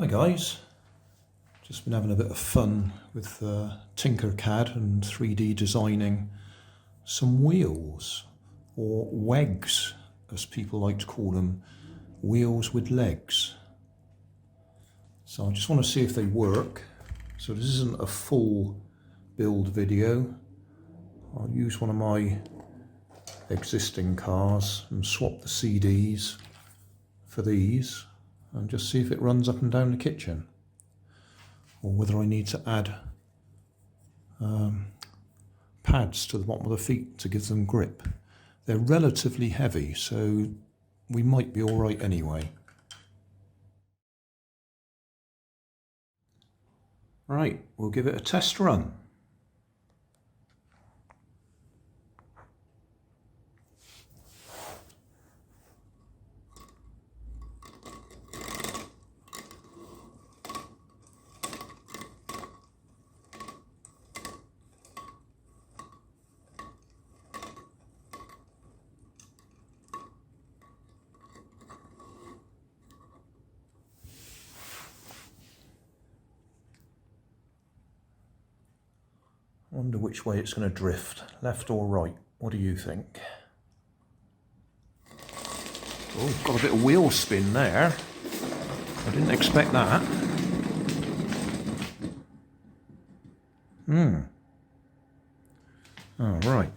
Hi guys, just been having a bit of fun with Tinkercad and 3D designing some wheels, or whegs as people like to call them, wheels with legs. So I just want to see if they work. So this isn't a full build video. I'll use one of my existing cars and swap the CDs for these and just see if it runs up and down the kitchen, or whether I need to add pads to the bottom of the feet to give them grip. They're relatively heavy, so we might be all right anyway. Right, we'll give it a test run. I wonder which way it's going to drift, left or right. What do you think? Oh, got a bit of wheel spin there. I didn't expect that. All right.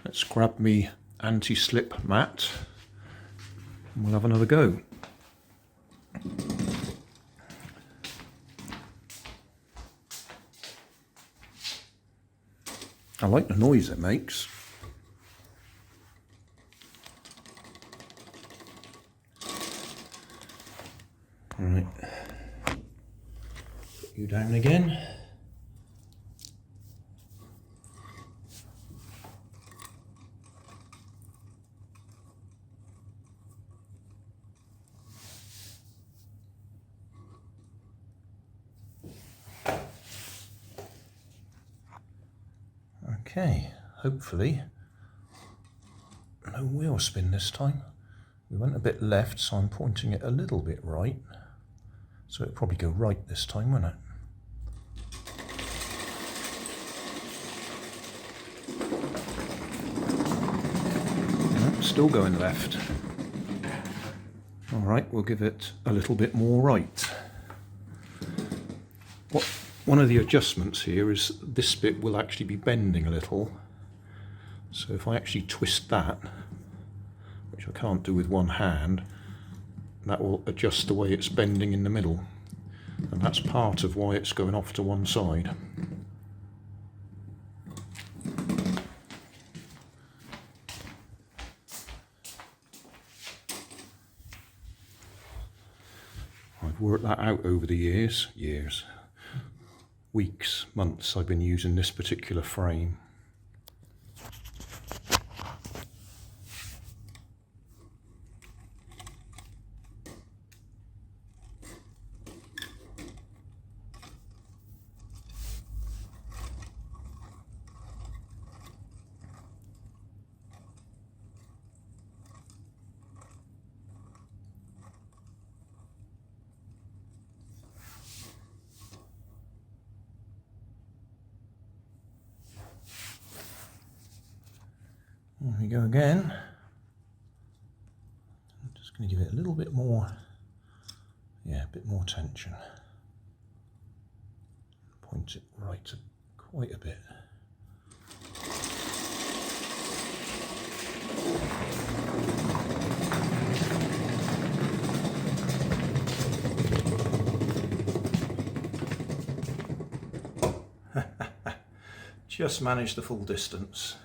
Let's grab me anti-slip mat and we'll have another go. I like the noise it makes. All right, put you down again. Okay, hopefully no wheel spin this time. We went a bit left, so I'm pointing it a little bit right. So it'll probably go right this time, won't it? No, still going left. All right, we'll give it a little bit more right. One of the adjustments here is this bit will actually be bending a little. So if I actually twist that, which I can't do with one hand, that will adjust the way it's bending in the middle. And that's part of why it's going off to one side. I've worked that out over the years. Weeks, months I've been using this particular frame. There we go again. I'm just going to give it a little bit more, a bit more tension. Point it right quite a bit. Just managed the full distance.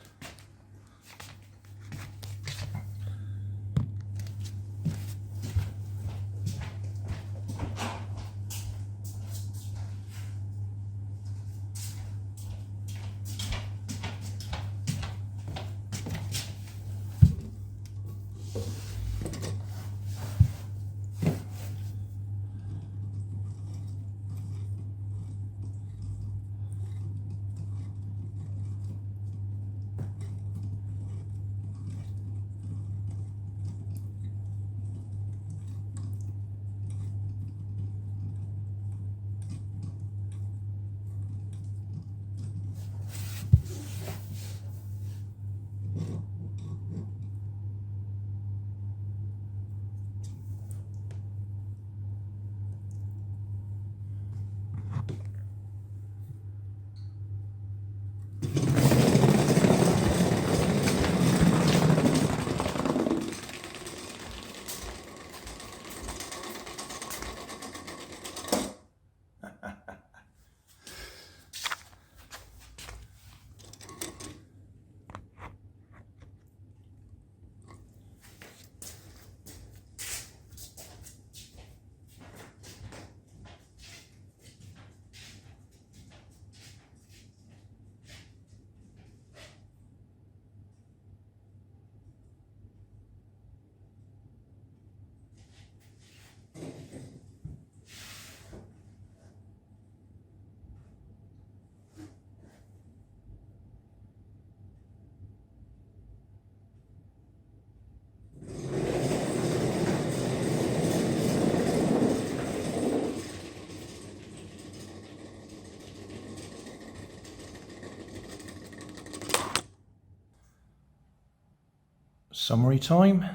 Summary time?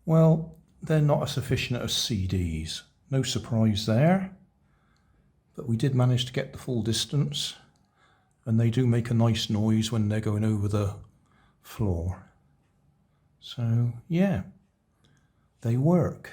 Well, they're not as efficient as CDs. No surprise there. But we did manage to get the full distance, and they do make a nice noise when they're going over the floor. So yeah, they work.